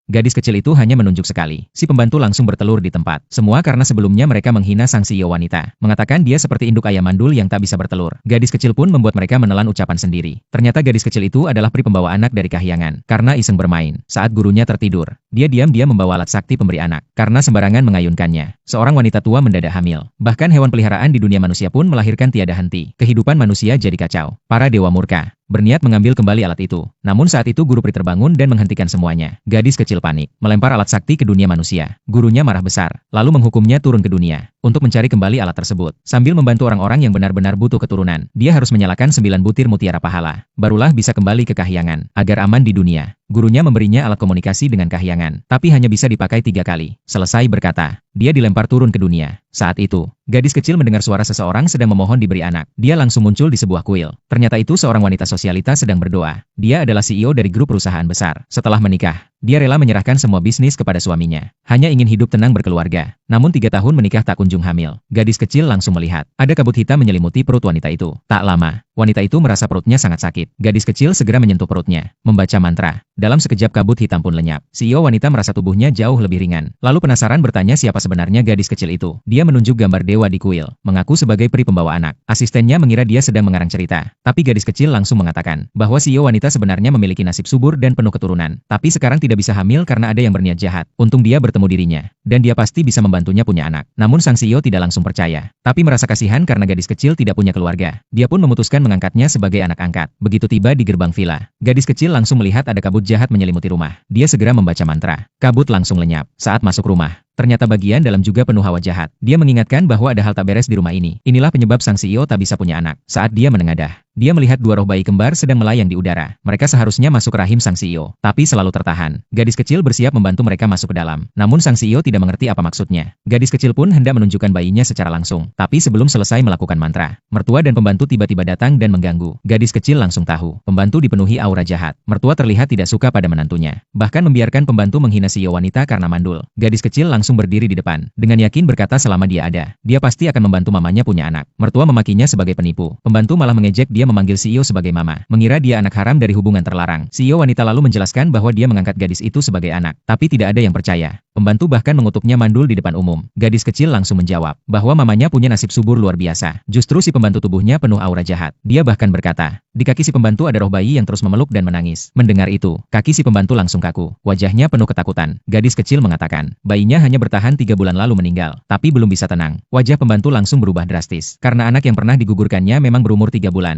Gadis kecil itu hanya menunjuk sekali. Si pembantu langsung bertelur di tempat. Semua karena sebelumnya mereka menghina sang CEO wanita. Mengatakan dia seperti induk ayam mandul yang tak bisa bertelur. Gadis kecil pun membuat mereka menelan ucapan sendiri. Ternyata gadis kecil itu adalah pri pembawa anak dari Kahyangan. Karena iseng bermain. Saat gurunya tertidur, dia diam-diam membawa alat sakti pemberi anak. Karena sembarangan mengayunkannya, seorang wanita tua mendadak hamil. Bahkan hewan peliharaan di dunia manusia pun melahirkan tiada henti. Kehidupan manusia jadi kacau. Para dewa murka berniat mengambil kembali alat itu. Namun saat itu guru pri terbangun dan menghentikan semuanya. Gadis kecil panik, melempar alat sakti ke dunia manusia. Gurunya marah besar, lalu menghukumnya turun ke dunia untuk mencari kembali alat tersebut. Sambil membantu orang-orang yang benar-benar butuh keturunan, dia harus menyalakan 9 butir mutiara pahala. Barulah bisa kembali ke Kahyangan, agar aman di dunia. Gurunya memberinya alat komunikasi dengan Kahyangan, tapi hanya bisa dipakai 3 kali. Selesai berkata, dia dilempar turun ke dunia. Saat itu, gadis kecil mendengar suara seseorang sedang memohon diberi anak. Dia langsung muncul di sebuah kuil. Ternyata itu seorang wanita sosialita sedang berdoa. Dia adalah CEO dari grup perusahaan besar. Setelah menikah, dia rela menyerahkan semua bisnis kepada suaminya. Hanya ingin hidup tenang berkeluarga. Namun 3 tahun menikah tak kunjung hamil. Gadis kecil langsung melihat ada kabut hitam menyelimuti perut wanita itu. Tak lama, wanita itu merasa perutnya sangat sakit. Gadis kecil segera menyentuh perutnya, membaca mantra. Dalam sekejap kabut hitam pun lenyap. CEO wanita merasa tubuhnya jauh lebih ringan. Lalu penasaran bertanya siapa sebenarnya gadis kecil itu. Dia menunjuk gambar dewa di kuil, mengaku sebagai pri pembawa anak. Asistennya mengira dia sedang mengarang cerita. Tapi gadis kecil langsung mengatakan bahwa CEO wanita sebenarnya memiliki nasib subur dan penuh keturunan. Tapi sekarang tidak bisa hamil karena ada yang berniat jahat. Untung dia bertemu dirinya, dan dia pasti bisa membantunya punya anak. Namun sang CEO tidak langsung percaya. Tapi merasa kasihan karena gadis kecil tidak punya keluarga. Dia pun memutuskan mengangkatnya sebagai anak angkat. Begitu tiba di gerbang villa, gadis kecil langsung melihat ada kabut jahat menyelimuti rumah. Dia segera membaca mantra. Kabut langsung lenyap. Saat masuk rumah, ternyata bagian dalam juga penuh hawa jahat. Dia mengingatkan bahwa ada hal tak beres di rumah ini. Inilah penyebab sang CEO tak bisa punya anak. Saat dia menengadah, dia melihat 2 roh bayi kembar sedang melayang di udara. Mereka seharusnya masuk ke rahim sang CEO, tapi selalu tertahan. Gadis kecil bersiap membantu mereka masuk ke dalam. Namun sang CEO tidak mengerti apa maksudnya. Gadis kecil pun hendak menunjukkan bayinya secara langsung. Tapi sebelum selesai melakukan mantra, mertua dan pembantu tiba-tiba datang dan mengganggu. Gadis kecil langsung tahu, pembantu dipenuhi aura jahat. Mertua terlihat tidak suka pada menantunya. Bahkan membiarkan pembantu menghina CEO wanita karena mandul. Gadis kecil langsung berdiri di depan. Dengan yakin berkata selama dia ada, dia pasti akan membantu mamanya punya anak. Mertua memakinya sebagai penipu. Pembantu malah mengejek dia memanggil CEO sebagai mama. Mengira dia anak haram dari hubungan terlarang. CEO wanita lalu menjelaskan bahwa dia mengangkat gadis itu sebagai anak. Tapi tidak ada yang percaya. Pembantu bahkan mengutuknya mandul di depan umum. Gadis kecil langsung menjawab bahwa mamanya punya nasib subur luar biasa. Justru si pembantu tubuhnya penuh aura jahat. Dia bahkan berkata, di kaki si pembantu ada roh bayi yang terus memeluk dan menangis. Mendengar itu, kaki si pembantu langsung kaku. Wajahnya penuh ketakutan. Gadis kecil mengatakan, bayinya hanya bertahan 3 bulan lalu meninggal. Tapi belum bisa tenang. Wajah pembantu langsung berubah drastis. Karena anak yang pernah digugurkannya memang berumur 3 bulan.